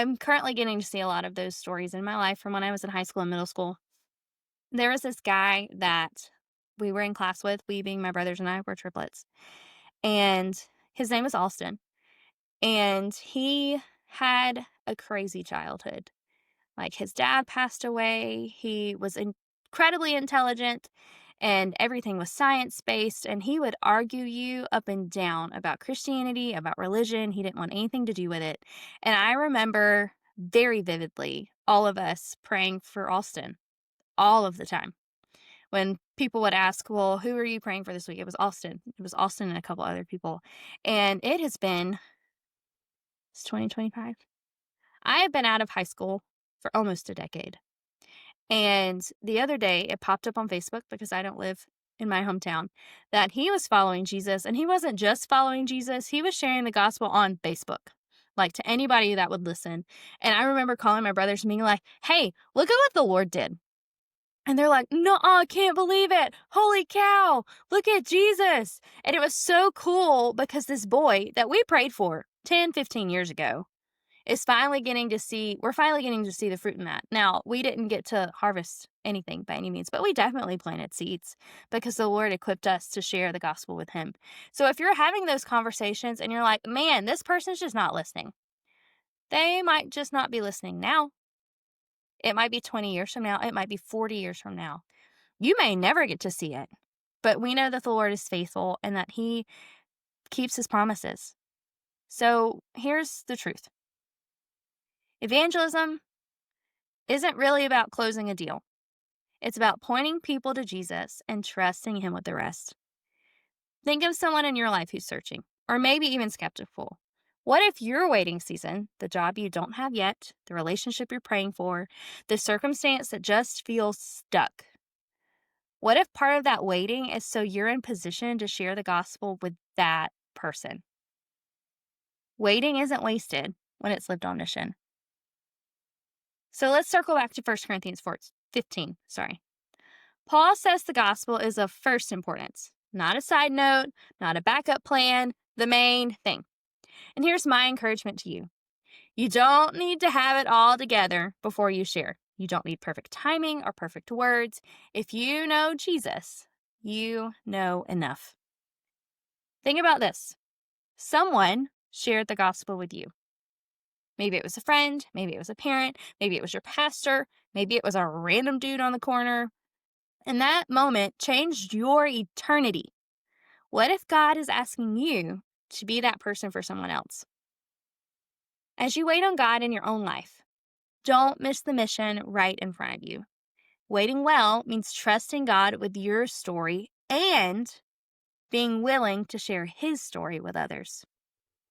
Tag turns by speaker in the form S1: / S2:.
S1: I'm currently getting to see a lot of those stories in my life from when I was in high school and middle school. There was this guy that we were in class with, we being my brothers and I were triplets, and his name was Austin, and he had a crazy childhood. Like, his dad passed away, he was incredibly intelligent, and everything was science-based, and he would argue you up and down about Christianity, about religion. He didn't want anything to do with it, and I remember very vividly all of us praying for Austin all of the time. When people would ask, "Well, who are you praying for this week?" It was Austin. It was Austin and a couple other people, and it has been it's 2025. I have been out of high school for almost a decade. And the other day, it popped up on Facebook because I don't live in my hometown that he was following Jesus. And he wasn't just following Jesus, he was sharing the gospel on Facebook, like to anybody that would listen. And I remember calling my brothers and being like, "Hey, look at what the Lord did." And they're like, "No, I can't believe it. Holy cow, look at Jesus." And it was so cool because this boy that we prayed for 10, 15 years ago is finally getting to see we're finally getting to see the fruit in that. Now, we didn't get to harvest anything by any means, but we definitely planted seeds because the Lord equipped us to share the gospel with him. So if you're having those conversations and you're like, "Man, this person's just not listening." They might just not be listening now. It might be 20 years from now, it might be 40 years from now. You may never get to see it, but we know that the Lord is faithful and that he keeps his promises. So, here's the truth. Evangelism isn't really about closing a deal. It's about pointing people to Jesus and trusting him with the rest. Think of someone in your life who's searching, or maybe even skeptical. What if your waiting season, the job you don't have yet, the relationship you're praying for, the circumstance that just feels stuck? What if part of that waiting is so you're in position to share the gospel with that person? Waiting isn't wasted when it's lived on mission. So let's circle back to 1 Corinthians 15. Paul says the gospel is of first importance, not a side note, not a backup plan, the main thing. And here's my encouragement to you. You don't need to have it all together before you share. You don't need perfect timing or perfect words. If you know Jesus, you know enough. Think about this. Someone shared the gospel with you. Maybe it was a friend, maybe it was a parent, maybe it was your pastor, maybe it was a random dude on the corner. And that moment changed your eternity. What if God is asking you to be that person for someone else? As you wait on God in your own life, don't miss the mission right in front of you. Waiting well means trusting God with your story and being willing to share his story with others.